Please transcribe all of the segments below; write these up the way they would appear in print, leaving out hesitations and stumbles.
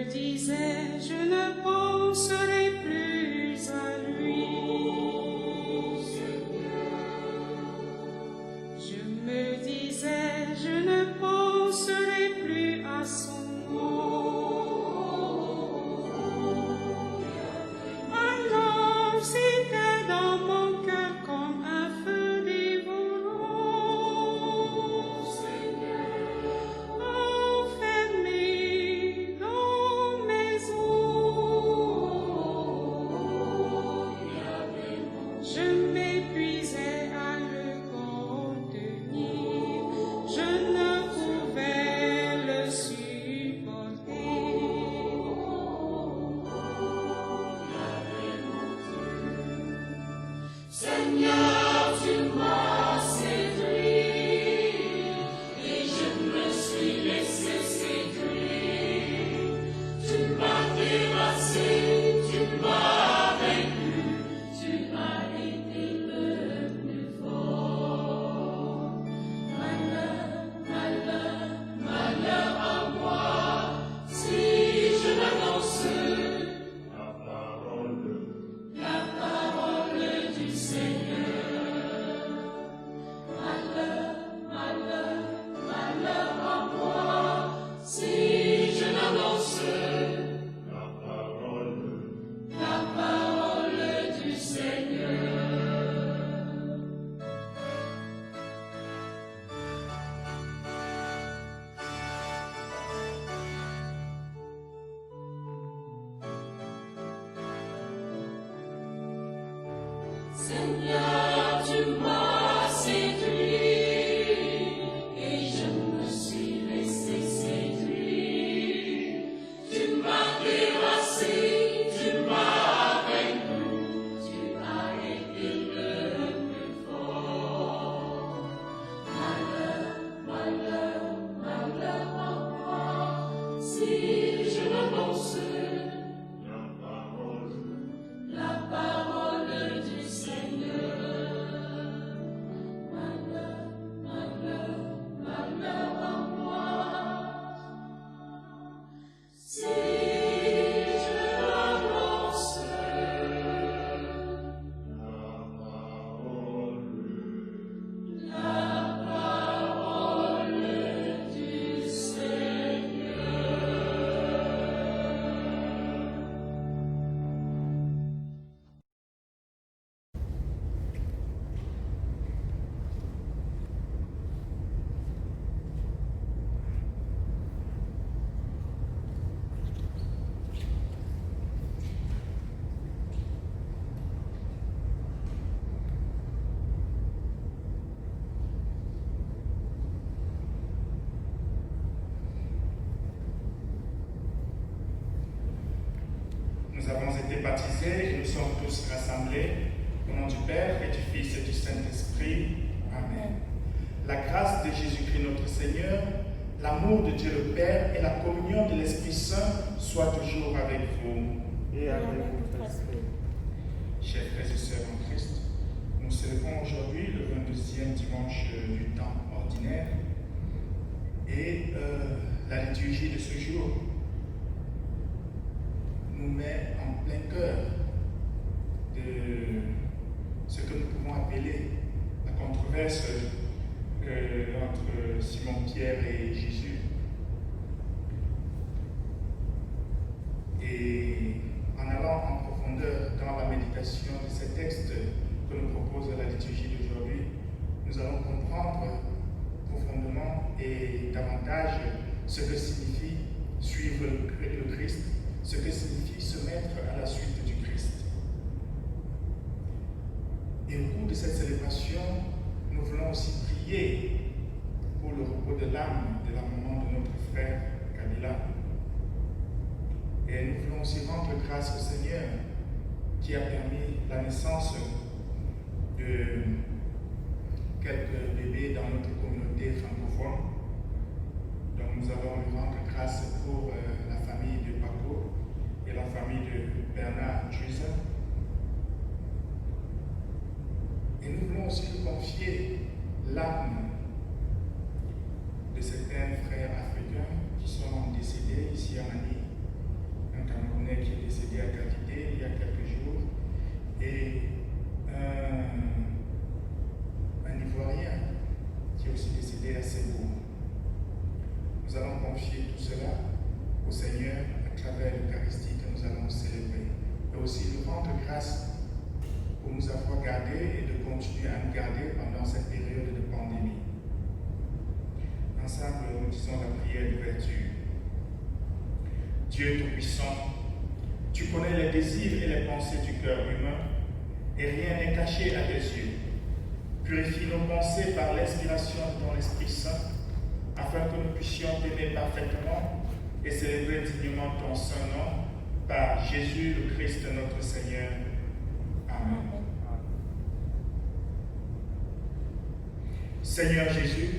me disais, je ne penserai plus à lui. Je me disais, je ne penserai plus à son nom. Alors c'était dans mon cœur comme un feu dévorant. Enfermé dans mes os, je m'épuisais à le contenir, je ne pouvais le supporter. Seigneur, tu m'as séduit et je me suis laissé séduire. Tu m'as dépassé, tu m'as vaincu, tu as été le plus fort. Malheur, malheur, malheur à moi, si je m'annonce la parole du Seigneur. Malheur, malheur, malheur à moi, si je n'annonce la parole du Seigneur. Seigneur, tu m'as séduit et je me suis laissé séduire. Tu m'as dépassé, tu m'as vaincu, tu as été le plus fort. Malheur, malheur, malheur à moi, si je m'annonce la parole du Seigneur. Malheur, malheur, malheur à moi, si je m'annonce la parole du Seigneur. Nous avons été baptisés et nous sommes tous rassemblés au nom du Père et du Fils et du Saint-Esprit. Amen. La grâce de Jésus-Christ notre Seigneur, l'amour de Dieu le Père et la communion de l'Esprit Saint soient toujours avec vous. Et avec votre esprit. Chers frères et sœurs en Christ, nous célébrons aujourd'hui le 22e dimanche du temps ordinaire et la liturgie de ce jour nous met en plein cœur de ce que nous pouvons appeler la controverse entre Simon-Pierre et Jésus. Et en allant en profondeur dans la méditation de ces textes que nous propose la liturgie d'aujourd'hui, nous allons comprendre profondément et davantage ce que signifie suivre le Christ, ce que signifie se mettre à la suite du Christ. Et au cours de cette célébration, nous voulons aussi prier pour le repos de l'âme de la maman de notre frère Kabila. Et nous voulons aussi rendre grâce au Seigneur qui a permis la naissance de quelques bébés dans notre communauté francophone. Donc nous allons lui rendre grâce pour la famille de Paco et la famille de Bernard Jusa. Et nous voulons aussi lui confier l'âme de certains frères africains qui sont décédés ici à Mali aussi nous rendre grâce pour nous avoir gardés et de continuer à nous garder pendant cette période de pandémie. Ensemble, nous disons la prière d'ouverture. Dieu Tout-Puissant, tu connais les désirs et les pensées du cœur humain, et rien n'est caché à tes yeux. Purifie nos pensées par l'inspiration de ton Esprit Saint, afin que nous puissions t'aimer parfaitement et célébrer dignement ton saint nom, par Jésus le Christ notre Seigneur. Amen. Seigneur Jésus,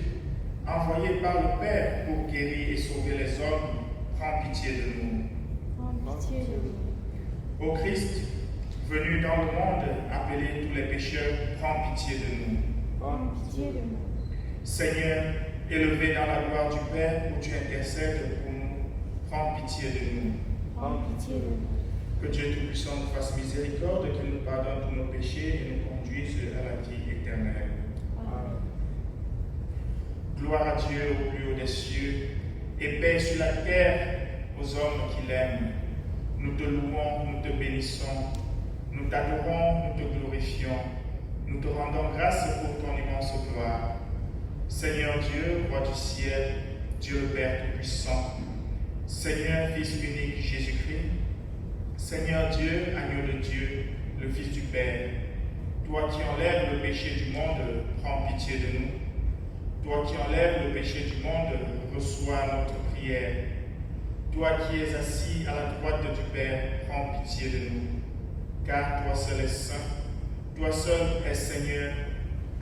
envoyé par le Père pour guérir et sauver les hommes, prends pitié de nous. Prends pitié de nous. Ô Christ, venu dans le monde appeler tous les pécheurs, prends pitié de nous. Prends pitié de nous. Seigneur, élevé dans la gloire du Père où tu intercèdes pour nous, prends pitié de nous. Prends pitié de nous. Que Dieu Tout-Puissant nous fasse miséricorde, qu'il nous pardonne tous nos péchés et nous conduise à la vie éternelle. Amen. Gloire à Dieu au plus haut des cieux et paix sur la terre aux hommes qui l'aiment. Nous te louons, nous te bénissons, nous t'adorons, nous te glorifions, nous te rendons grâce pour ton immense gloire. Seigneur Dieu, roi du ciel, Dieu le Père Tout-Puissant, Seigneur Fils unique Jésus-Christ, Seigneur Dieu, agneau de Dieu, le Fils du Père, toi qui enlèves le péché du monde, prends pitié de nous. Toi qui enlèves le péché du monde, reçois notre prière. Toi qui es assis à la droite du Père, prends pitié de nous. Car toi seul es saint, toi seul es Seigneur,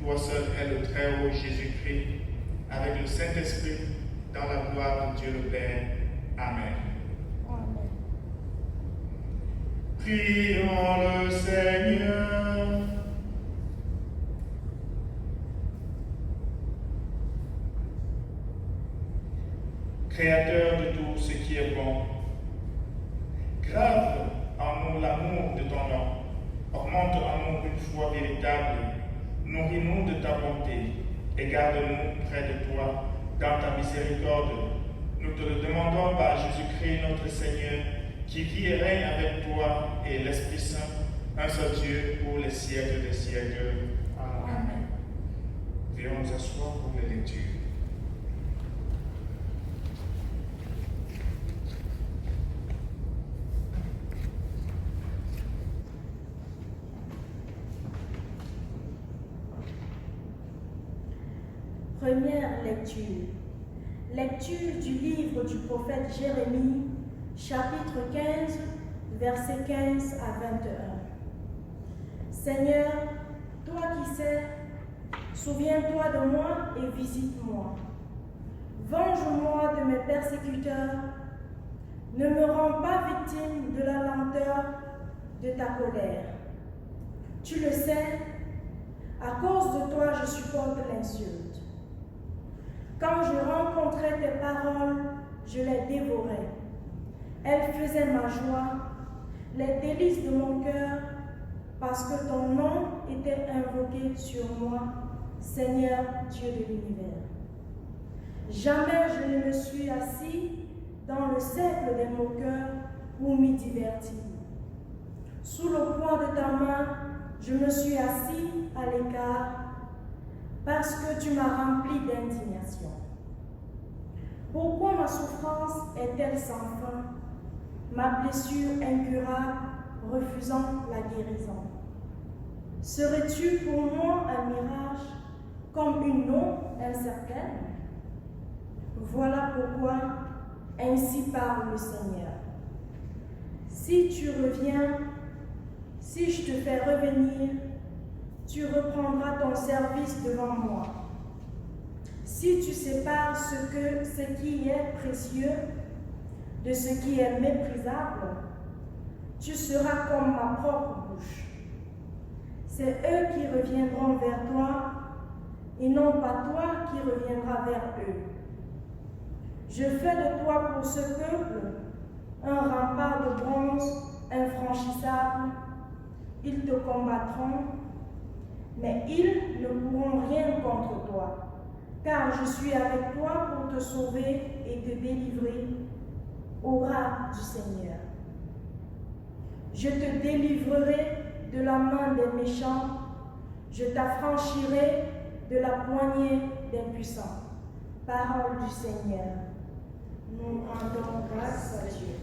toi seul est le Très-Haut Jésus-Christ, avec le Saint-Esprit, dans la gloire de Dieu le Père. Amen. Amen. Prions le Seigneur. Créateur de tout ce qui est bon, grave en nous l'amour de ton nom, augmente en nous une foi véritable, nourris-nous de ta bonté et garde-nous près de toi dans ta miséricorde. Nous te le demandons par Jésus-Christ notre Seigneur, qui vit et règne avec toi et l'Esprit Saint, un seul Dieu pour les siècles des siècles. Amen. Veuillons nous asseoir pour les lectures. Première lecture. Lecture du livre du prophète Jérémie, chapitre 15, versets 15 à 21. Seigneur, toi qui sais, souviens-toi de moi et visite-moi. Venge-moi de mes persécuteurs. Ne me rends pas victime de la lenteur de ta colère. Tu le sais, à cause de toi, je supporte l'insulte. Quand je rencontrais tes paroles, je les dévorais. Elles faisaient ma joie, les délices de mon cœur, parce que ton nom était invoqué sur moi, Seigneur Dieu de l'univers. Jamais je ne me suis assis dans le cercle des moqueurs pour m'y divertir. Sous le poing de ta main, je me suis assis à l'écart, parce que tu m'as rempli d'indignation. Pourquoi ma souffrance est-elle sans fin, ma blessure incurable refusant la guérison? Serais-tu pour moi un mirage, comme une eau incertaine? Voilà pourquoi, ainsi parle le Seigneur. Si tu reviens, si je te fais revenir, tu reprendras ton service devant moi. Si tu sépares ce qui est précieux de ce qui est méprisable, tu seras comme ma propre bouche. C'est eux qui reviendront vers toi et non pas toi qui reviendras vers eux. Je fais de toi pour ce peuple un rempart de bronze infranchissable. Ils te combattront, mais ils ne pourront rien contre toi, car je suis avec toi pour te sauver et te délivrer au bras du Seigneur. Je te délivrerai de la main des méchants, je t'affranchirai de la poignée des puissants. Parole du Seigneur. Nous rendons grâce à Dieu.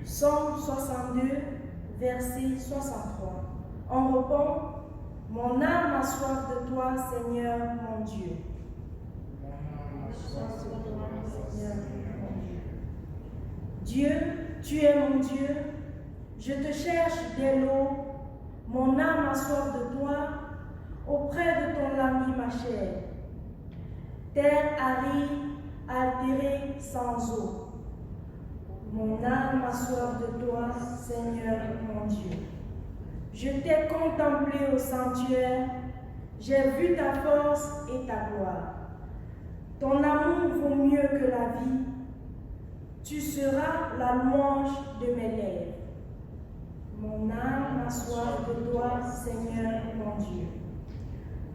Psaume 62, verset 63. On répond, mon âme a soif de toi, Seigneur mon Dieu. Dieu, tu es mon Dieu, je te cherche dès l'aube, mon âme a soif de toi, auprès de ton ami ma chair. Terre aride, altérée, sans eau. Mon âme a soif de toi, Seigneur mon Dieu. Je t'ai contemplé au sanctuaire, j'ai vu ta force et ta gloire. Ton amour vaut mieux que la vie, tu seras la louange de mes lèvres. Mon âme a soif de toi, Seigneur mon Dieu.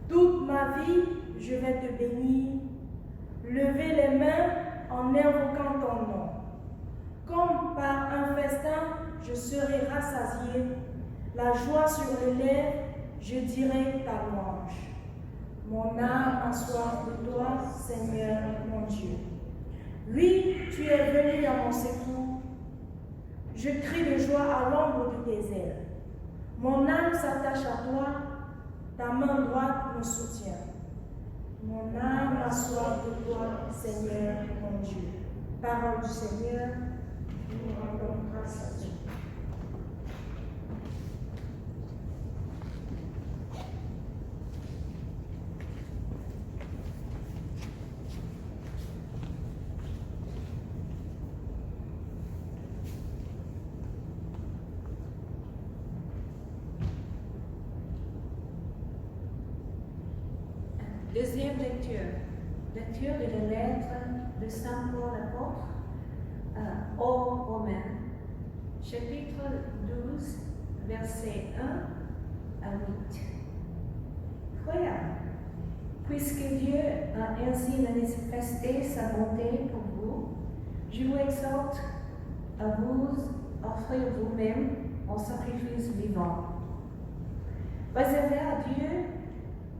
Toute ma vie, je vais te bénir, lever les mains en invoquant ton nom. Comme par un festin, je serai rassasié, la joie sur les lèvres, je dirai ta louange. Mon âme a soif de toi, Seigneur mon Dieu. Oui, tu es venu à mon secours. Je crie de joie à l'ombre de tes ailes. Mon âme s'attache à toi, ta main droite me soutient. Mon âme a soif de toi, Seigneur mon Dieu. Parole du Seigneur, nous rendons grâce à Dieu. Deuxième lecture. Lecture de la lettre de Saint Paul apôtre aux Romains, chapitre 12, versets 1 à 8. Frères, puisque Dieu a ainsi manifesté sa bonté pour vous, je vous exhorte à vous offrir vous-même en sacrifice vivant, réservé à Dieu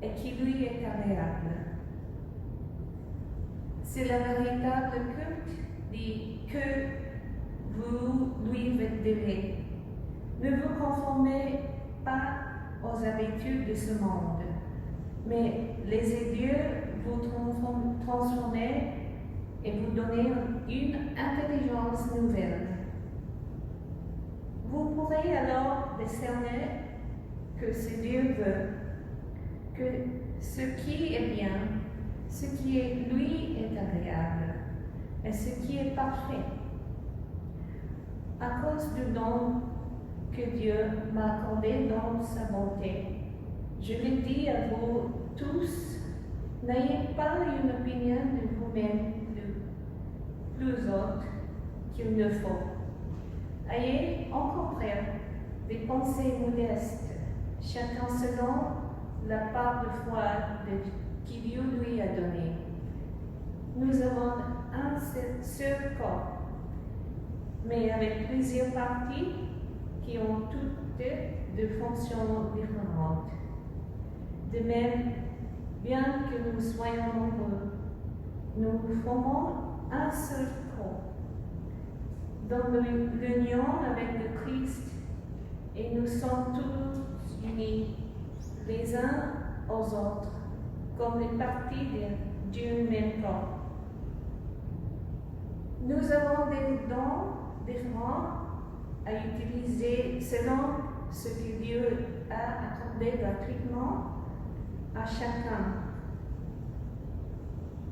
et qui lui est agréable. C'est le véritable culte que vous lui devez. Ne vous conformez pas aux habitudes de ce monde, mais laissez Dieu vous transformer et vous donner une intelligence nouvelle. Vous pourrez alors discerner que si Dieu veut, que ce qui est bien, ce qui lui est agréable, et ce qui est parfait. À cause du don que Dieu m'a accordé dans sa bonté, je le dis à vous tous, n'ayez pas une opinion de vous-même plus haute qu'il ne faut. Ayez au contraire des pensées modestes, chacun selon la part de foi qui Dieu lui a donnée. Nous avons un seul corps, mais avec plusieurs parties qui ont toutes des fonctions différentes. De même, bien que nous soyons nombreux, nous formons un seul corps, dans l'union avec le Christ, et nous sommes tous unis les uns aux autres, comme les parties d'un même corps. Nous avons des dons différents à utiliser selon ce que Dieu a accordé gratuitement à chacun.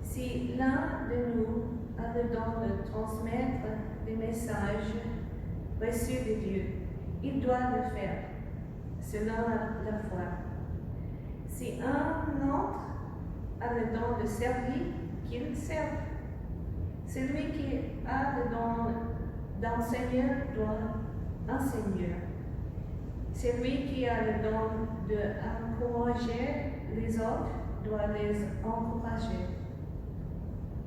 Si l'un de nous a le don de transmettre des messages reçus de Dieu, il doit le faire selon la foi. Si un autre a le don de servir, qu'il serve. Celui qui a le don d'enseigner doit enseigner. Celui qui a le don d'encourager les autres doit les encourager.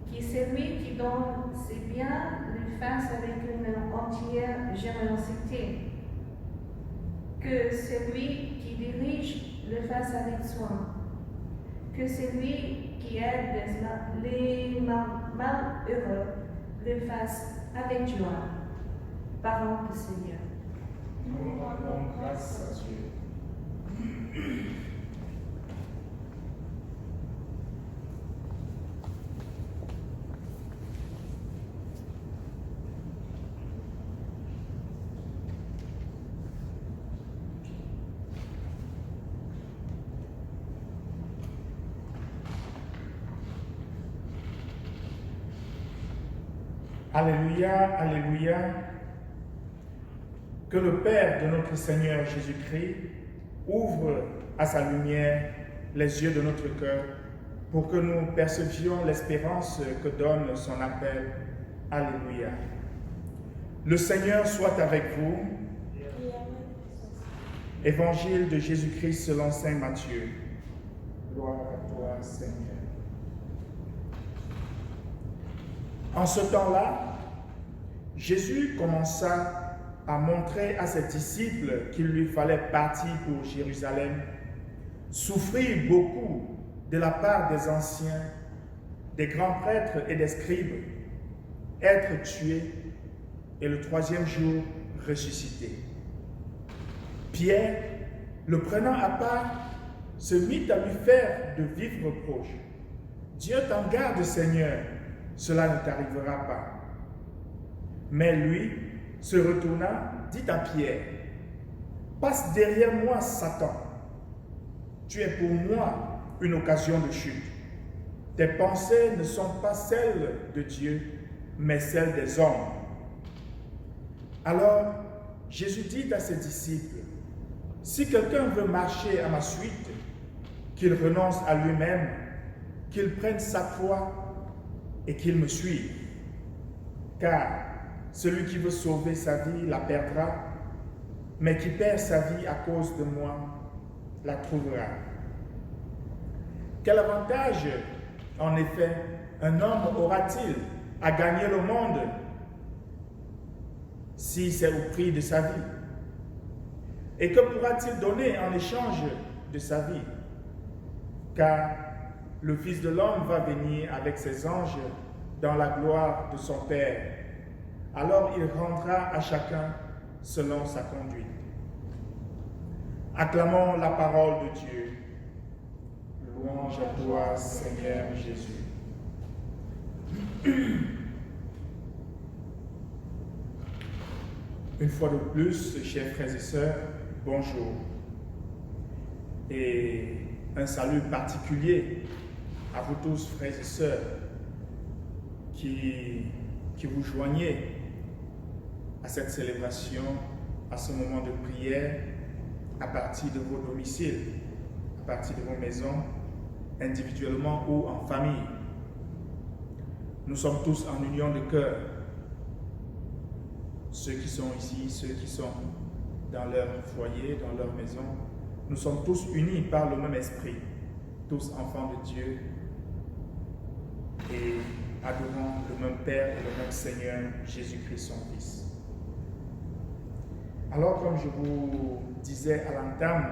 Qui celui qui donne ses biens le fasse avec une entière générosité. Que celui qui dirige le fasse avec soin. Que celui qui aide les malheureux le fasse avec joie. Parole du Seigneur. Nous rendons grâce à Dieu. Alléluia, Alléluia. Que le Père de notre Seigneur Jésus-Christ ouvre à sa lumière les yeux de notre cœur pour que nous percevions l'espérance que donne son appel. Alléluia. Le Seigneur soit avec vous. Évangile de Jésus-Christ selon saint Matthieu. Gloire à toi, Seigneur. En ce temps-là, Jésus commença à montrer à ses disciples qu'il lui fallait partir pour Jérusalem, souffrir beaucoup de la part des anciens, des grands prêtres et des scribes, être tué et le troisième jour ressuscité. Pierre, le prenant à part, se mit à lui faire de vifs reproches. « Dieu t'en garde, Seigneur, cela ne t'arrivera pas. » Mais lui se retourna, dit à Pierre, « Passe derrière moi, Satan. Tu es pour moi une occasion de chute. Tes pensées ne sont pas celles de Dieu, mais celles des hommes. » Alors Jésus dit à ses disciples, « Si quelqu'un veut marcher à ma suite, qu'il renonce à lui-même, qu'il prenne sa croix et qu'il me suive. Car celui qui veut sauver sa vie la perdra, mais qui perd sa vie à cause de moi la trouvera. » Quel avantage, en effet, un homme aura-t-il à gagner le monde si c'est au prix de sa vie? Et que pourra-t-il donner en échange de sa vie? Car le Fils de l'homme va venir avec ses anges dans la gloire de son Père. Alors il rendra à chacun selon sa conduite. Acclamons la parole de Dieu. Louange à toi, Seigneur Jésus. Une fois de plus, chers frères et sœurs, bonjour. Et un salut particulier à vous tous, frères et sœurs, qui vous joignez à cette célébration, à ce moment de prière, à partir de vos domiciles, à partir de vos maisons, individuellement ou en famille. Nous sommes tous en union de cœur. Ceux qui sont ici, ceux qui sont dans leur foyer, dans leur maison, nous sommes tous unis par le même esprit, tous enfants de Dieu et adorant le même Père et le même Seigneur, Jésus-Christ son Fils. Alors, comme je vous disais à l'entame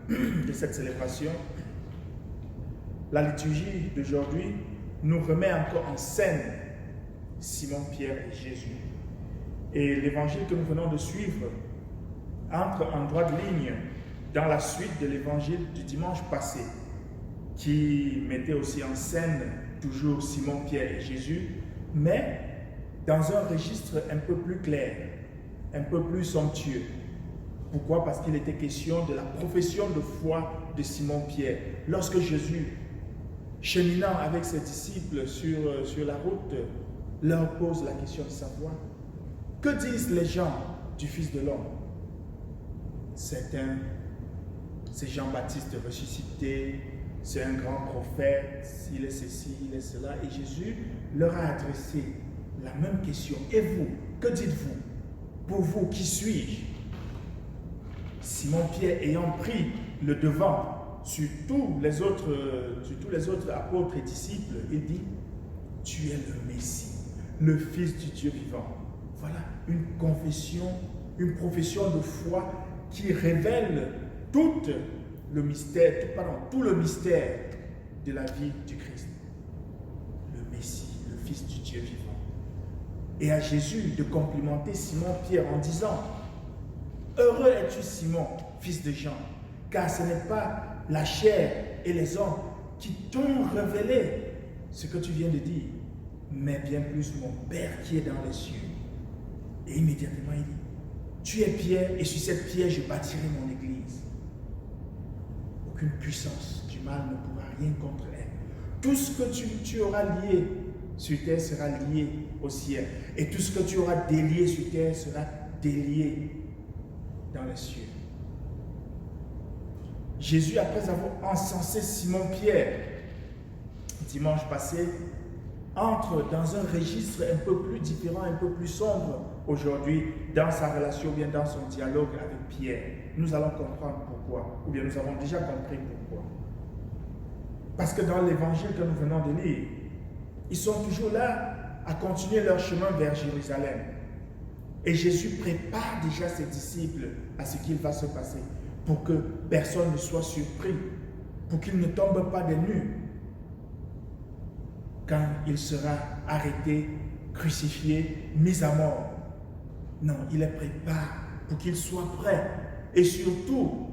de cette célébration, la liturgie d'aujourd'hui nous remet encore en scène Simon, Pierre et Jésus. Et l'évangile que nous venons de suivre entre en droite ligne dans la suite de l'évangile du dimanche passé, qui mettait aussi en scène toujours Simon, Pierre et Jésus, mais dans un registre un peu plus clair, un peu plus somptueux. Pourquoi? Parce qu'il était question de la profession de foi de Simon-Pierre. Lorsque Jésus, cheminant avec ses disciples sur la route, leur pose la question de savoir: que disent les gens du Fils de l'homme? Certains, c'est Jean-Baptiste ressuscité, c'est un grand prophète, il est ceci, il est cela. Et Jésus leur a adressé la même question. Et vous, que dites-vous? Pour vous, qui suis-je? Simon-Pierre ayant pris le devant sur tous les autres apôtres et disciples, il dit: tu es le Messie, le Fils du Dieu vivant. Voilà une confession, une profession de foi qui révèle tout le mystère de la vie du Christ. Le Messie, le Fils du Dieu vivant. Et à Jésus de complimenter Simon-Pierre en disant « Heureux es-tu Simon, fils de Jean, car ce n'est pas la chair et les hommes qui t'ont révélé ce que tu viens de dire, mais bien plus mon Père qui est dans les cieux. » Et immédiatement il dit « Tu es Pierre, et sur cette pierre je bâtirai mon église. Aucune puissance du mal ne pourra rien contre elle. Tout ce que tu auras lié sur terre sera lié au ciel. Et tout ce que tu auras délié sur terre sera délié dans les cieux. » Jésus, après avoir encensé Simon-Pierre, dimanche passé, entre dans un registre un peu plus différent, un peu plus sombre aujourd'hui, dans sa relation, ou bien dans son dialogue avec Pierre. Nous allons comprendre pourquoi, ou bien nous avons déjà compris pourquoi. Parce que dans l'évangile que nous venons de lire, ils sont toujours là à continuer leur chemin vers Jérusalem. Et Jésus prépare déjà ses disciples à ce qu'il va se passer, pour que personne ne soit surpris, pour qu'ils ne tombent pas des nues quand il sera arrêté, crucifié, mis à mort. Non, il les prépare pour qu'ils soient prêts et surtout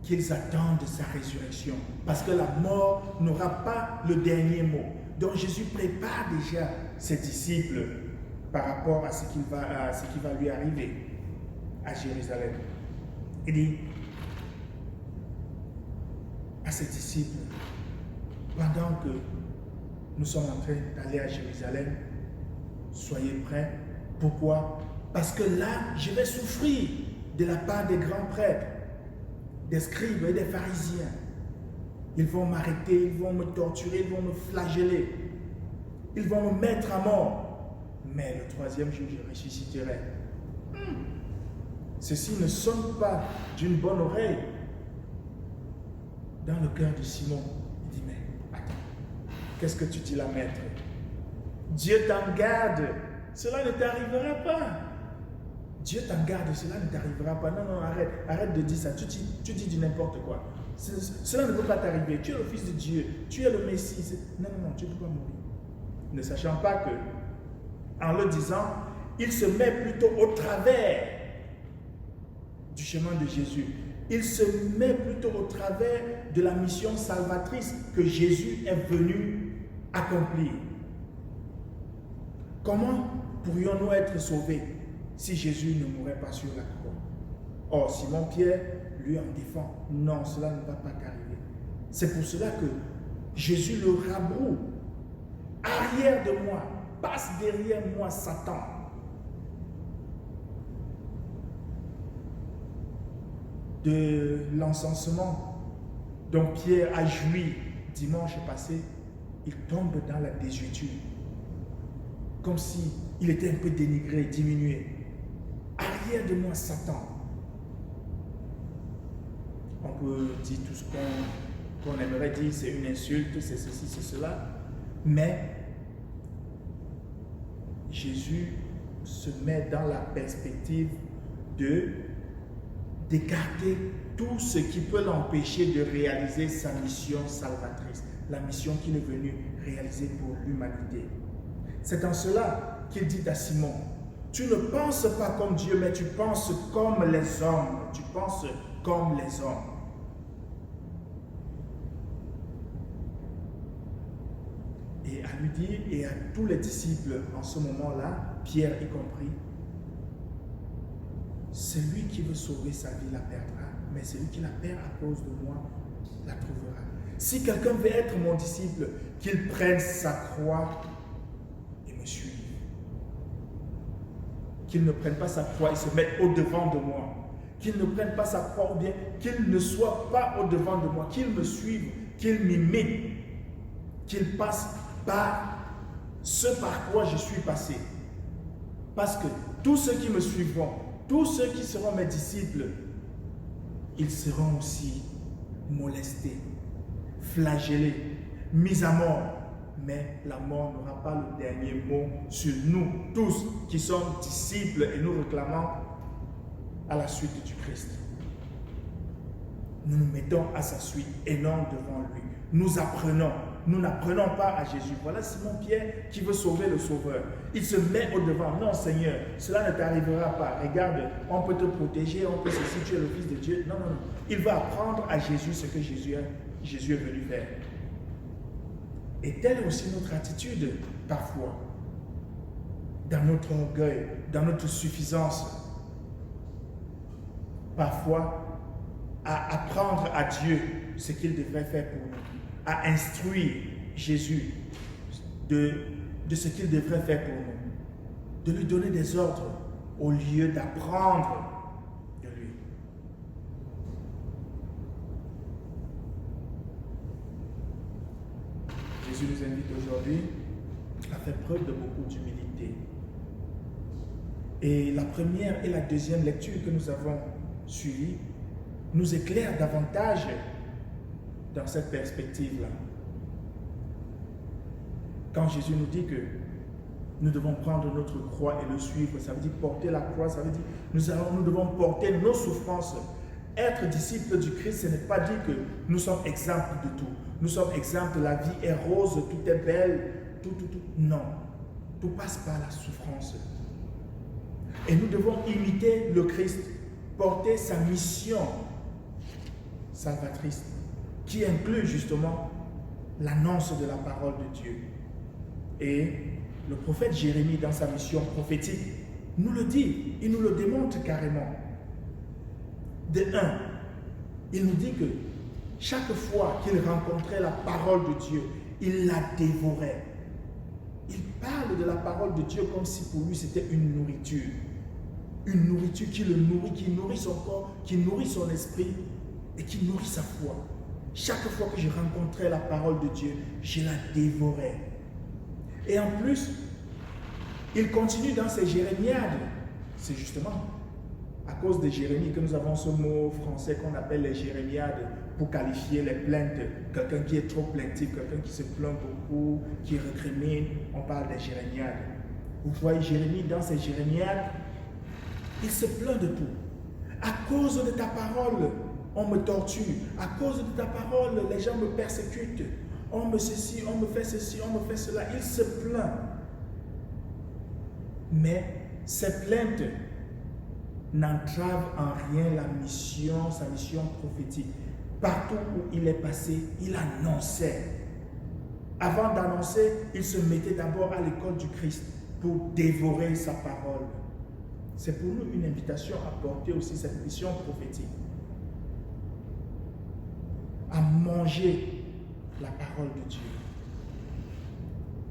qu'ils attendent sa résurrection, parce que la mort n'aura pas le dernier mot. Donc Jésus prépare déjà ses disciples par rapport à ce qui va lui arriver à Jérusalem. Il dit à ses disciples, pendant que nous sommes en train d'aller à Jérusalem, soyez prêts. Pourquoi? Parce que là, je vais souffrir de la part des grands prêtres, des scribes et des pharisiens. Ils vont m'arrêter, ils vont me torturer, ils vont me flageller. Ils vont me mettre à mort. Mais le troisième jour, je ressusciterai. Ceci ne sonne pas d'une bonne oreille dans le cœur de Simon. Il dit, mais attends, qu'est-ce que tu dis là, maître? Dieu t'en garde, cela ne t'arrivera pas. Dieu t'en garde, cela ne t'arrivera pas. Non, arrête de dire ça. Tu dis du n'importe quoi. Cela ne peut pas t'arriver. Tu es le Fils de Dieu, tu es le Messie. Non, tu ne peux pas mourir. Ne sachant pas que, en le disant, il se met plutôt au travers du chemin de Jésus. Il se met plutôt au travers de la mission salvatrice que Jésus est venu accomplir. Comment pourrions-nous être sauvés si Jésus ne mourait pas sur la croix? Or, Simon-Pierre lui en défend. Non, cela ne va pas t'arriver. C'est pour cela que Jésus le rabroue. Arrière de moi, passe derrière moi, Satan. De l'encensement dont Pierre a joui dimanche passé, il tombe dans la désuétude. Comme si il était un peu dénigré, diminué. Arrière de moi, Satan. On peut dire tout ce qu'on aimerait dire, c'est une insulte, c'est ceci, c'est cela. Mais Jésus se met dans la perspective d'écarter tout ce qui peut l'empêcher de réaliser sa mission salvatrice, la mission qu'il est venu réaliser pour l'humanité. C'est en cela qu'il dit à Simon, tu ne penses pas comme Dieu, mais tu penses comme les hommes. Tu penses comme les hommes. Et à lui dire, et à tous les disciples en ce moment-là, Pierre y compris, celui qui veut sauver sa vie la perdra, mais celui qui la perd à cause de moi la trouvera. Si quelqu'un veut être mon disciple, qu'il prenne sa croix et me suive. Qu'il ne prenne pas sa croix et se mette au-devant de moi. Qu'il ne prenne pas sa croix ou bien qu'il ne soit pas au-devant de moi. Qu'il me suive, qu'il m'imite, qu'il passe par ce par quoi je suis passé. Parce que tous ceux qui me suivront, tous ceux qui seront mes disciples, ils seront aussi molestés, flagellés, mis à mort. mais la mort n'aura pas le dernier mot sur nous tous qui sommes disciples et nous réclamons à la suite du Christ. Nous nous mettons à sa suite et non devant lui. Nous apprenons. Nous n'apprenons pas à Jésus. Voilà Simon-Pierre qui veut sauver le Sauveur. Il se met au devant. Non, Seigneur, cela ne t'arrivera pas. Regarde, on peut te protéger, on peut se situer, tu es le Fils de Dieu. Non, non, non. Il va apprendre à Jésus ce que Jésus est venu faire. Et telle est aussi notre attitude, parfois, dans notre orgueil, dans notre suffisance. Parfois, à apprendre à Dieu ce qu'il devrait faire pour nous, à instruire Jésus de ce qu'il devrait faire pour nous, de lui donner des ordres au lieu d'apprendre de lui. Jésus nous invite aujourd'hui à faire preuve de beaucoup d'humilité. Et la première et la deuxième lecture que nous avons suivies nous éclairent davantage dans cette perspective-là. Quand Jésus nous dit que nous devons prendre notre croix et le suivre, ça veut dire porter la croix, ça veut dire nous devons porter nos souffrances. Être disciple du Christ, ce n'est pas dire que nous sommes exempts de tout. Nous sommes exempts, la vie est rose, tout est belle, tout. Non, tout passe par la souffrance. Et nous devons imiter le Christ, porter sa mission salvatrice, qui inclut justement l'annonce de la parole de Dieu. Et le prophète Jérémie, dans sa mission prophétique, nous le dit, il nous le démontre carrément. De un, il nous dit que chaque fois qu'il rencontrait la parole de Dieu, il la dévorait. Il parle de la parole de Dieu comme si pour lui c'était une nourriture. Une nourriture qui le nourrit, qui nourrit son corps, qui nourrit son esprit et qui nourrit sa foi. Chaque fois que je rencontrais la parole de Dieu, je la dévorais. Et en plus, il continue dans ses jérémiades. C'est justement à cause de Jérémie que nous avons ce mot français qu'on appelle les jérémiades pour qualifier les plaintes. Quelqu'un qui est trop plaintif, quelqu'un qui se plaint beaucoup, qui récrimine, on parle des jérémiades. Vous voyez Jérémie dans ses jérémiades, il se plaint de tout. À cause de ta parole, on me torture. À cause de ta parole, les gens me persécutent. On me ceci, on me fait ceci, on me fait cela. Il se plaint. Mais ces plaintes n'entravent en rien sa mission prophétique. Partout où il est passé, il annonçait. Avant d'annoncer, il se mettait d'abord à l'école du Christ pour dévorer sa parole. C'est pour nous une invitation à porter aussi cette mission prophétique. À manger la parole de Dieu.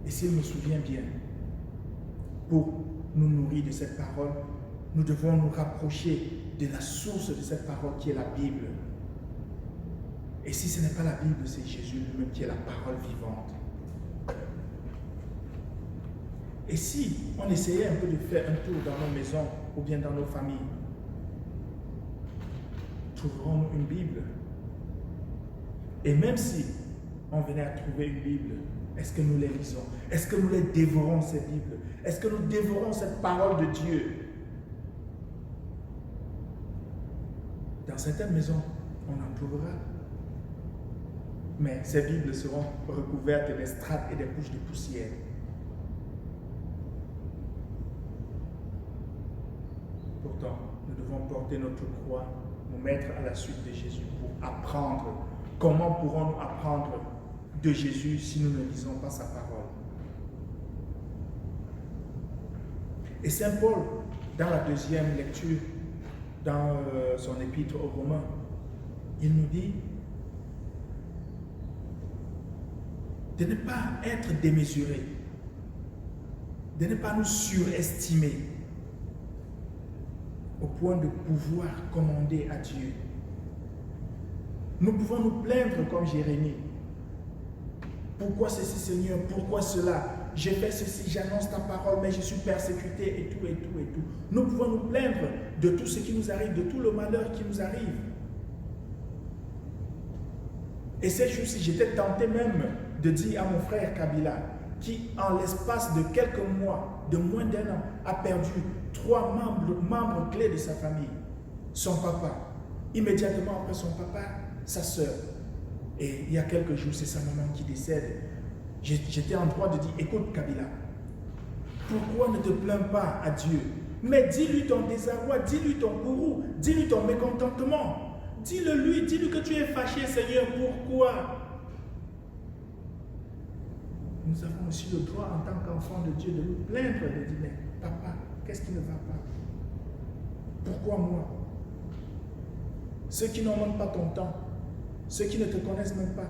Et s'il me souvient bien, pour nous nourrir de cette parole, nous devons nous rapprocher de la source de cette parole qui est la Bible. Et si ce n'est pas la Bible, c'est Jésus lui-même qui est la parole vivante. Et si on essayait un peu de faire un tour dans nos maisons ou bien dans nos familles, trouverons-nous une Bible? Et même si on venait à trouver une Bible, est-ce que nous les lisons? Est-ce que nous les dévorons, ces Bibles? Est-ce que nous dévorons cette parole de Dieu? Dans certaines maisons, on en trouvera. Mais ces Bibles seront recouvertes des strates et des couches de poussière. Pourtant, nous devons porter notre croix, nous mettre à la suite de Jésus pour apprendre. Comment pourrons-nous apprendre de Jésus si nous ne lisons pas sa parole? Et Saint Paul, dans la deuxième lecture, dans son épître aux Romains, il nous dit de ne pas être démesuré, de ne pas nous surestimer au point de pouvoir commander à Dieu. Nous pouvons nous plaindre comme Jérémie. Pourquoi ceci, Seigneur? Pourquoi cela? J'ai fait ceci, j'annonce ta parole, mais je suis persécuté et tout, et tout, et tout. Nous pouvons nous plaindre de tout ce qui nous arrive, de tout le malheur qui nous arrive. Et ces jours-ci, j'étais tenté même de dire à mon frère Kabila, qui en l'espace de quelques mois, de moins d'1 an, a perdu 3 membres clés de sa famille. Son papa, immédiatement après son papa, sa soeur. Et il y a quelques jours, c'est sa maman qui décède. J'étais en droit de dire, écoute Kabila, pourquoi ne te plains pas à Dieu? Mais dis-lui ton désarroi, dis-lui ton courroux, dis-lui ton mécontentement. Dis-le lui, dis-lui que tu es fâché, Seigneur, pourquoi? Nous avons aussi le droit en tant qu'enfants de Dieu de nous plaindre, de dire, mais papa, qu'est-ce qui ne va pas? Pourquoi moi? Ceux qui n'ont même pas ton temps, ceux qui ne te connaissent même pas,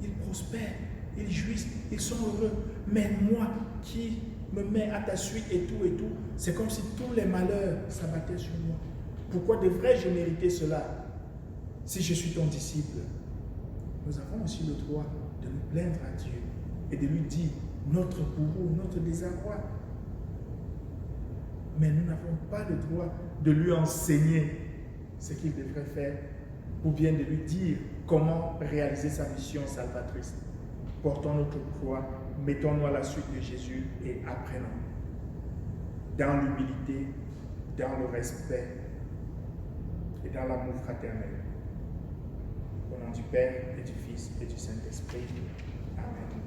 ils prospèrent, ils jouissent, ils sont heureux. Mais moi qui me mets à ta suite et tout, c'est comme si tous les malheurs s'abattaient sur moi. Pourquoi devrais-je mériter cela si je suis ton disciple? Nous avons aussi le droit de nous plaindre à Dieu et de lui dire notre courroux, notre désarroi. Mais nous n'avons pas le droit de lui enseigner ce qu'il devrait faire ou bien de lui dire comment réaliser sa mission salvatrice. Portons notre croix, mettons-nous à la suite de Jésus et apprenons. Dans l'humilité, dans le respect et dans l'amour fraternel. Au nom du Père et du Fils et du Saint-Esprit. Amen.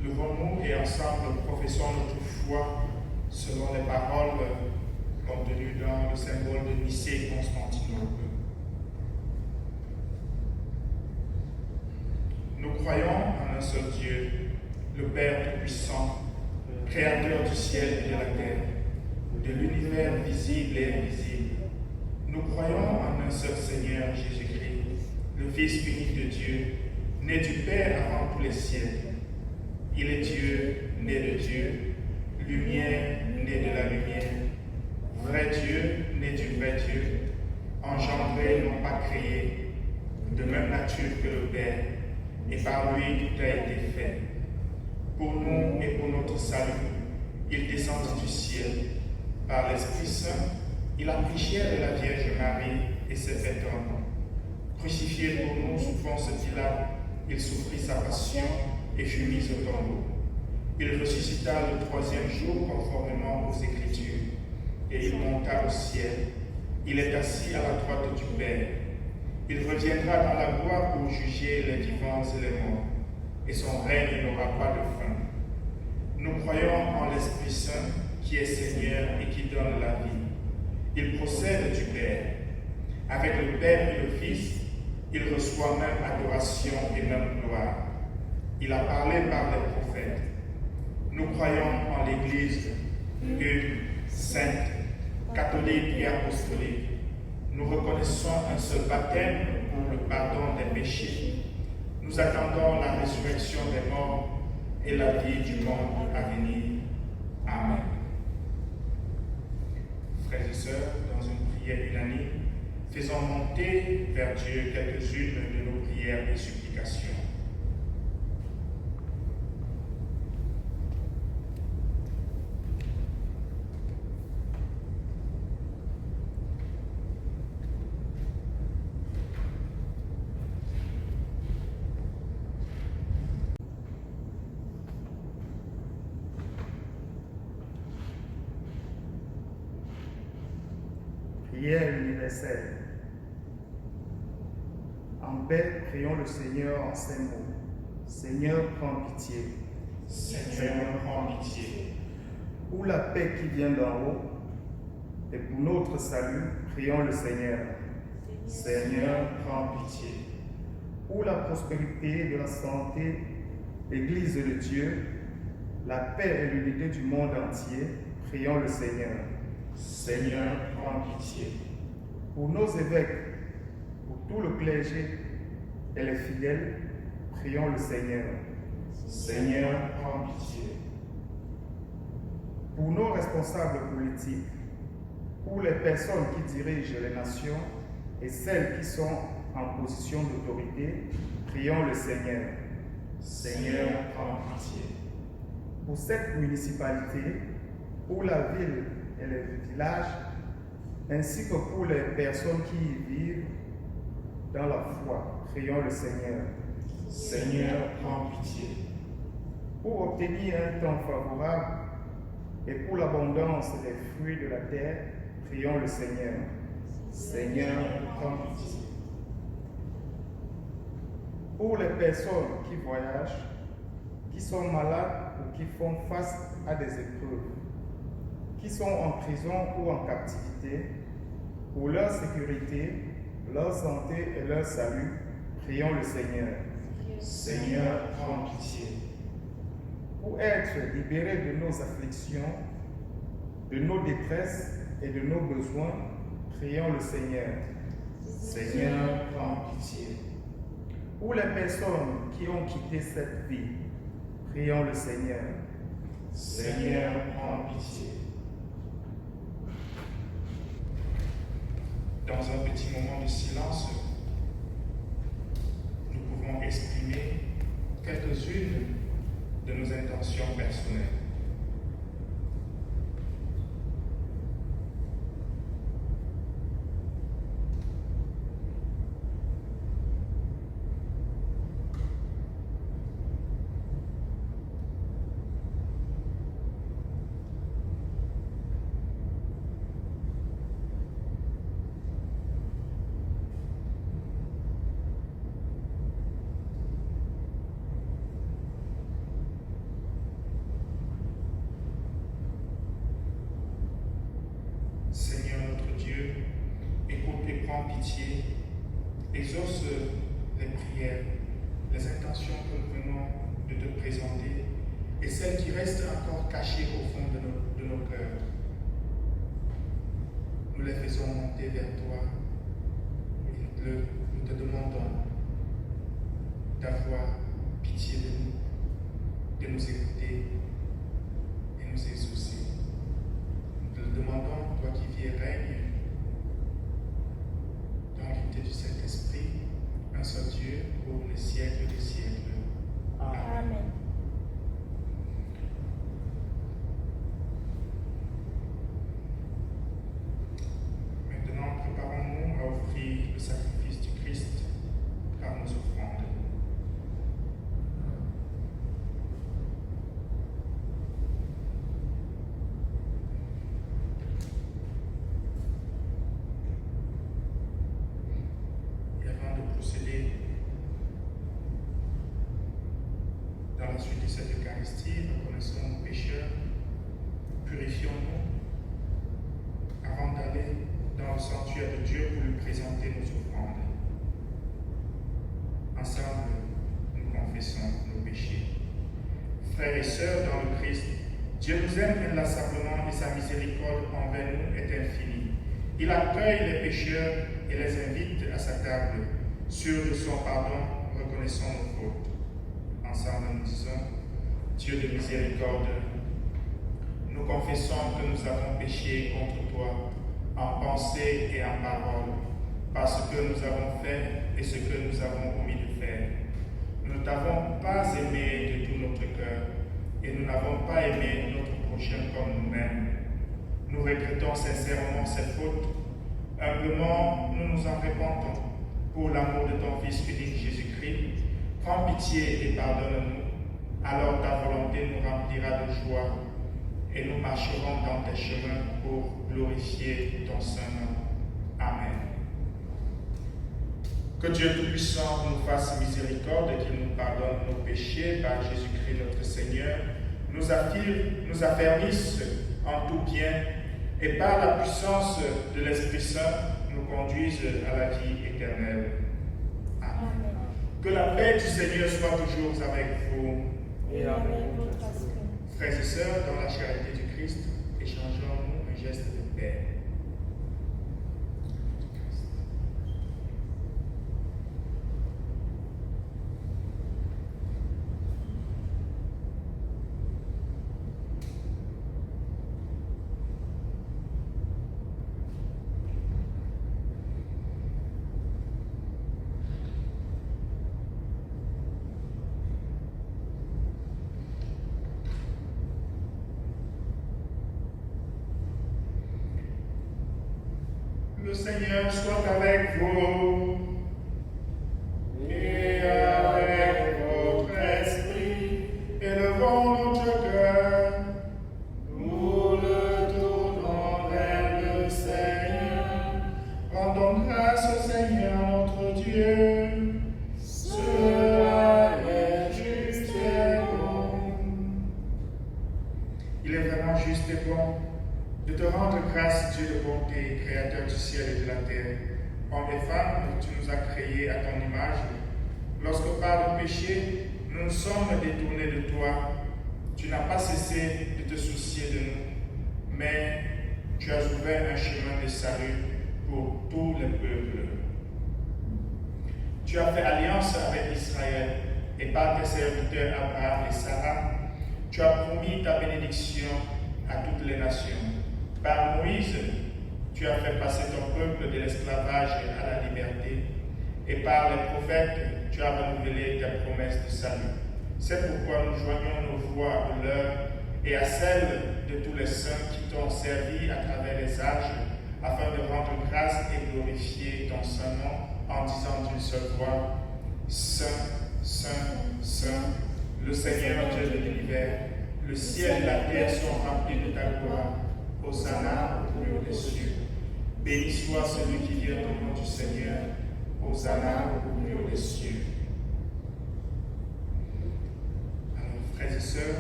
Levons-nous et ensemble professons notre foi selon les paroles contenues dans le symbole de Nicée-Constantinople. Nous croyons en un seul Dieu, le Père Tout-Puissant, Créateur du ciel et de la terre, de l'univers visible et invisible. Nous croyons en un seul Seigneur Jésus-Christ, le Fils unique de Dieu, né du Père avant tous les siècles. Il est Dieu, né de Dieu, lumière, né de la lumière, vrai Dieu, né du vrai Dieu, engendré, non pas créé, de même nature que le Père, et par lui tout a été fait. Pour nous et pour notre salut, il descendit du ciel. Par l'Esprit Saint, il a pris chair de la Vierge Marie et s'est fait homme. Crucifié pour nous sous Ponce Pilate, il souffrit sa passion et fut mis au tombeau. Il ressuscita le 3e jour conformément aux Écritures, et il monta au ciel. Il est assis à la droite du Père. Il reviendra dans la gloire pour juger les vivants et les morts, et son règne n'aura pas de fin. Nous croyons en l'Esprit Saint, qui est Seigneur et qui donne la vie. Il procède du Père. Avec le Père et le Fils, il reçoit même adoration et même gloire. Il a parlé par les prophètes. Nous croyons en l'Église une, sainte, catholique et apostolique. Nous reconnaissons un seul baptême pour le pardon des péchés. Nous attendons la résurrection des morts et la vie du monde à venir. Amen. Frères et sœurs, dans une prière unanime, faisons monter vers Dieu quelques-unes de nos prières et supplications. Prière universelle. En paix, prions le Seigneur en ces mots. Seigneur, prends pitié. Seigneur, prends pitié. Pour la paix qui vient d'en haut, et pour notre salut, prions le Seigneur. Seigneur, prends pitié. Pour la prospérité de la santé, l'Église de Dieu, la paix et l'unité du monde entier, prions le Seigneur. Seigneur, prends pitié. Pour nos évêques, pour tout le clergé et les fidèles, prions le Seigneur. Seigneur, prends pitié. Pour nos responsables politiques, pour les personnes qui dirigent les nations et celles qui sont en position d'autorité, prions le Seigneur. Seigneur, prends pitié. Pour cette municipalité, pour la ville et les villages, ainsi que pour les personnes qui y vivent dans la foi, prions le Seigneur. Seigneur, prends pitié. Pour obtenir un temps favorable et pour l'abondance des fruits de la terre, prions le Seigneur. Seigneur, prends pitié. Pour les personnes qui voyagent, qui sont malades ou qui font face à des épreuves, qui sont en prison ou en captivité, pour leur sécurité, leur santé et leur salut, prions le Seigneur. Seigneur, prends pitié. Pour être libérés de nos afflictions, de nos détresses et de nos besoins, prions le Seigneur. Seigneur, prends pitié. Pour les personnes qui ont quitté cette vie, prions le Seigneur. Seigneur, prends pitié. Dans un petit moment de silence, nous pouvons exprimer quelques-unes de nos intentions personnelles. Seigneur notre Dieu, écoute et prends pitié, exauce les prières, les intentions que nous venons de te présenter et celles qui restent encore cachées au fond de nos cœurs. Nous les faisons monter vers toi et nous te demandons d'avoir pitié de nous écouter et nous exaucer. Nous te demandons, toi qui vis et règnes, dans l'unité du Saint-Esprit, un seul Dieu, pour les siècles des siècles. Amen. Amen. Maintenant, préparons-nous à offrir le sacrifice du Christ par nos offrandes. Et avant de procéder dans la suite de cette Eucharistie, reconnaissons nos pécheurs, purifions-nous avant d'aller dans le sanctuaire de Dieu pour lui présenter nos offrandes. Ensemble, nous confessons nos péchés. Frères et sœurs dans le Christ, Dieu nous aime inlassablement et sa miséricorde envers nous est infinie. Il accueille les pécheurs et les invite à sa table. Sûrs de son pardon, reconnaissons nos fautes. Ensemble, nous disons, Dieu de miséricorde, nous confessons que nous avons péché contre toi en pensée et en parole, parce que nous avons fait et ce que nous avons omis de faire. Nous ne t'avons pas aimé de tout notre cœur et nous n'avons pas aimé notre prochain comme nous-mêmes. Nous regrettons sincèrement ces fautes. Humblement, nous nous en repentons. Pour l'amour de ton Fils unique Jésus-Christ, prends pitié et pardonne-nous. Alors ta volonté nous remplira de joie et nous marcherons dans tes chemins pour glorifier ton Saint-Nom. Amen. Que Dieu Tout-Puissant nous fasse miséricorde et qu'il nous pardonne nos péchés par Jésus-Christ notre Seigneur, nous affermisse en tout bien et par la puissance de l'Esprit Saint nous conduise à la vie éternelle. Amen. Que la paix du Seigneur soit toujours avec vous. Et avec votre esprit. Frères et sœurs, dans la charité du Christ, échangeons-nous un geste de paix. Le Seigneur soit avec vous et avec votre esprit. Élevons notre cœur. Nous le tournons vers le Seigneur. Rendons grâce au Seigneur notre Dieu. Cela est juste et bon. Il est vraiment juste et bon de te rendre grâce, Dieu de bonté, créateur du ciel et de la terre. Hommes et femmes, tu nous as créés à ton image. Lorsque par le péché, nous nous sommes détournés de toi, tu n'as pas cessé de te soucier de nous, mais tu as ouvert un chemin de salut pour tous les peuples. Tu as fait alliance avec Israël et par tes serviteurs Abraham et Sarah, tu as promis ta bénédiction à toutes les nations. Par Moïse, tu as fait passer ton peuple de l'esclavage à la liberté, et par les prophètes, tu as renouvelé tes promesses de salut. C'est pourquoi nous joignons nos voix à leur et à celles de tous les saints qui t'ont servi à travers les âges, afin de rendre grâce et glorifier ton saint nom en disant d'une seule voix, Saint, Saint, Saint, le Seigneur Dieu de l'univers, le ciel et la terre sont remplis de ta gloire. Hosanna au plus haut des cieux. Béni soit celui qui vient au nom du Seigneur. Hosanna au plus haut des cieux. Alors, frères et sœurs,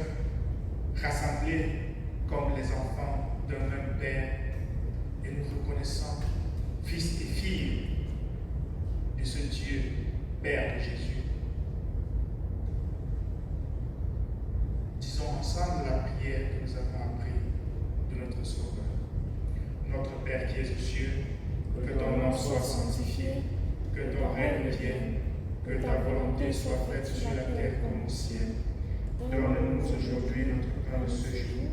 rassemblés comme les enfants d'un même Père, et nous reconnaissons, fils et filles de ce Dieu, Père de Jésus. Disons ensemble la prière que nous avons apprise de notre Sauveur. Notre Père qui es aux cieux, que ton nom soit sanctifié, que ton règne vienne, que ta volonté soit faite sur la terre comme au ciel. Donne-nous aujourd'hui notre pain de ce jour.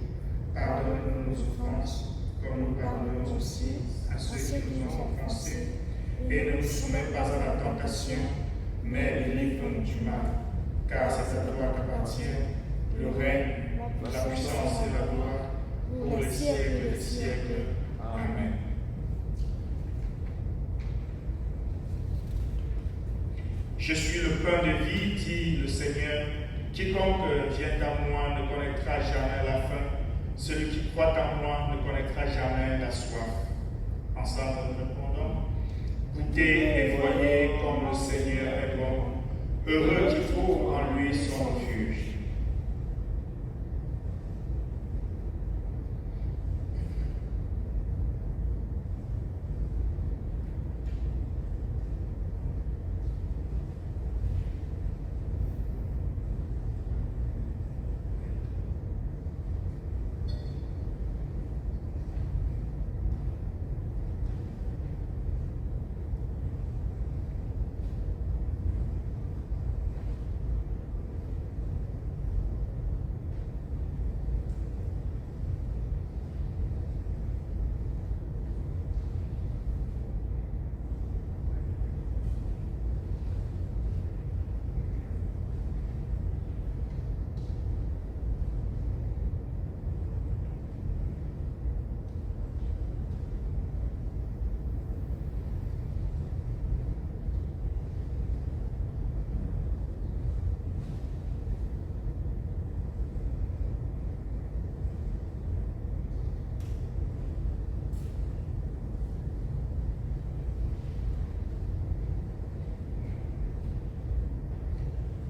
Pardonne-nous nos offenses, comme nous pardonnons aussi à ceux qui nous ont offensés. Et ne nous soumets pas à la tentation, mais délivre-nous du mal. Car c'est à toi qu'appartient le règne, la puissance et la gloire, pour les siècles des siècles. Amen. Je suis le pain de vie, dit le Seigneur. Quiconque vient à moi ne connaîtra jamais la faim. Celui qui croit en moi ne connaîtra jamais la soif. Ensemble, nous répondons. Goûtez et voyez comme le Seigneur est bon. Heureux qui trouve en lui son refuge.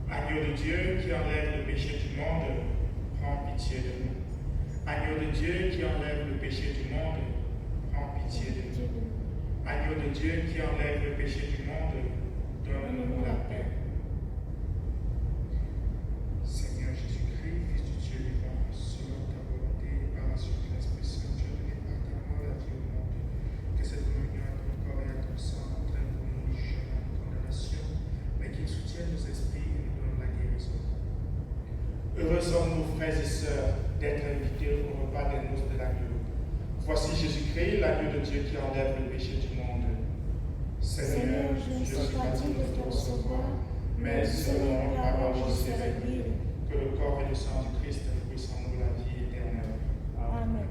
Agneau de Dieu qui enlève le péché du monde, prends pitié de nous. Agneau de Dieu qui enlève le péché du monde, prends pitié de nous. Agneau de Dieu qui enlève le péché du monde, donne-nous la paix. Seigneur Jésus-Christ, Fils du Dieu vivant, selon ta volonté et par la suite de l'Esprit Saint, Dieu donné par ta mort la vie au monde. Que cette communion à ton corps et à ton sang n'entraîne pour nous jamais la condamnation, mais qu'il soutienne nos esprits et nous donne la guérison. Heureux sommes-nous, frères et sœurs, d'être invités au repas des noces de l'agneau. Voici Jésus-Christ, l'agneau de Dieu qui enlève le péché du monde. Seigneur, je ne suis pas digne de te recevoir, mais selon la parole, je serai libre. Que le corps et le sang du Christ fruissent en nous la vie éternelle. Amen.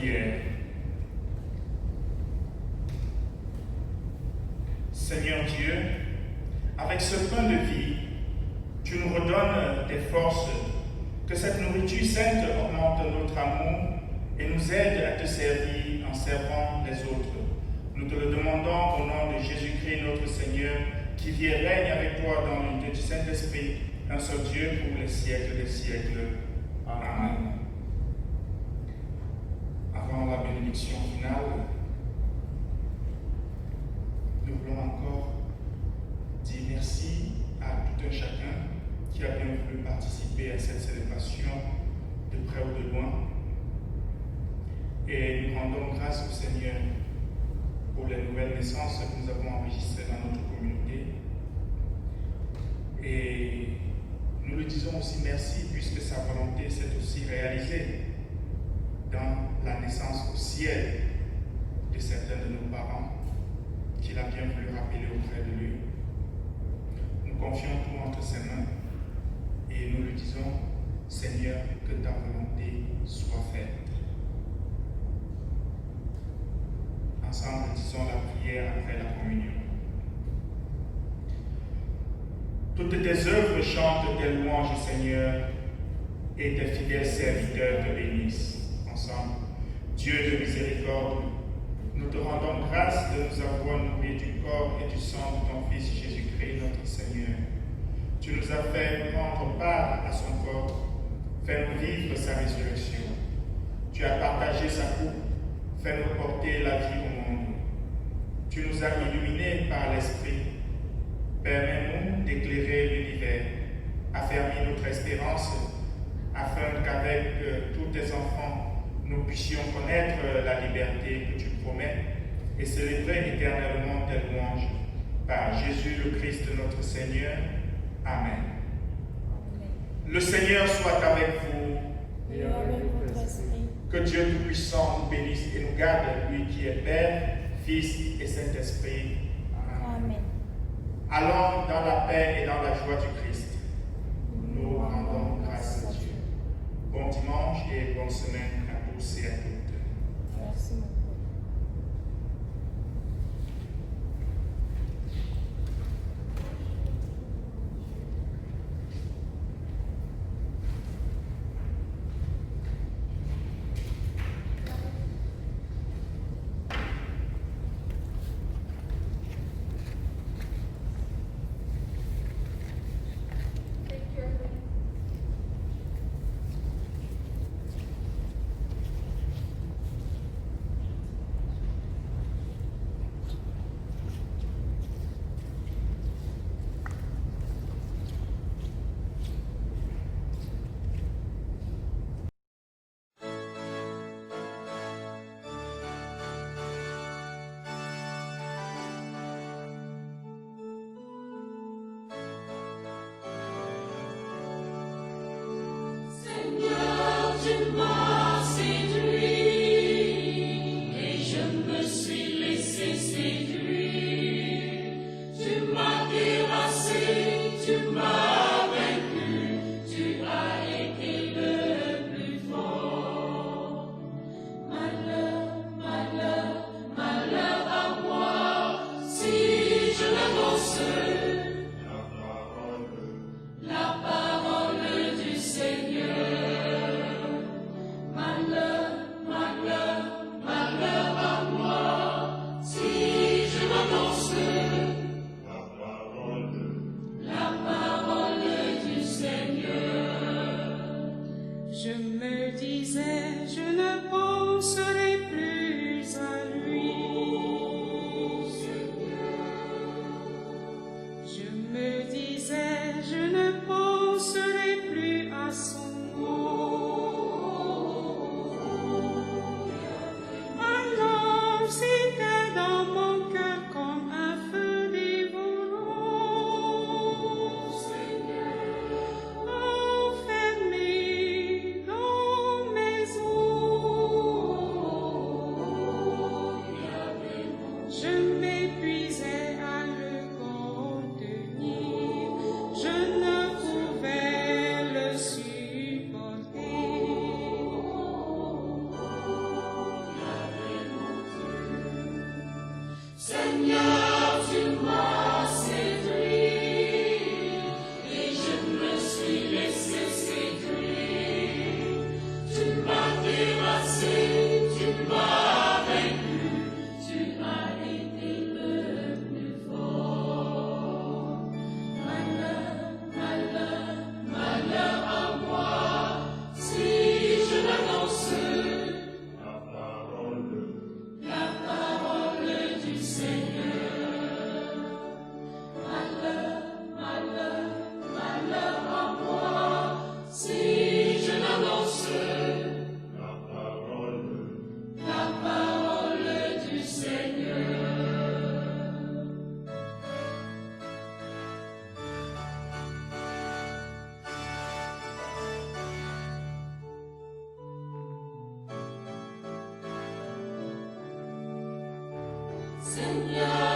prière. Seigneur Dieu, avec ce pain de vie, tu nous redonnes des forces, que cette nourriture sainte augmente notre amour et nous aide à te servir en servant les autres. Nous te le demandons au nom de Jésus-Christ, notre Seigneur, qui vit et règne avec toi dans l'unité du Saint-Esprit, un seul Dieu pour les siècles des siècles. Amen. Avant la bénédiction finale, nous voulons encore dire merci à tout un chacun qui a bien voulu participer à cette célébration de près ou de loin. Et nous rendons grâce au Seigneur pour les nouvelles naissances que nous avons enregistrées dans notre communauté. Et nous lui disons aussi merci puisque sa volonté s'est aussi réalisée dans la naissance au ciel de certains de nos parents qu'il a bien voulu rappeler auprès de lui. Nous confions tout entre ses mains et nous lui disons, Seigneur, que ta volonté soit faite. Ensemble, disons la prière après la communion. Toutes tes œuvres chantent tes louanges, Seigneur, et tes fidèles serviteurs te bénissent. Ensemble, Dieu de miséricorde, nous te rendons grâce de nous avoir nourris du corps et du sang de ton Fils Jésus-Christ, notre Seigneur. Tu nous as fait prendre part à son corps, fais-nous vivre sa résurrection. Tu as partagé sa coupe, fais-nous porter la vie au monde. Tu nous as illuminés par l'Esprit. Permets-nous d'éclairer l'univers, affermis notre espérance, afin qu'avec tous tes enfants, nous puissions connaître la liberté que tu promets et célébrer éternellement tes louanges. Par Jésus le Christ notre Seigneur. Amen. Le Seigneur soit avec vous. Et avec votre esprit. Que Dieu Tout-Puissant nous bénisse et nous garde, lui qui est Père, Fils et Saint-Esprit. Amen. Allons dans la paix et dans la joie du Christ. Nous rendons grâce à Dieu. Bon dimanche et bonne semaine à tous et à toutes. Merci, mon Père. Seigneur.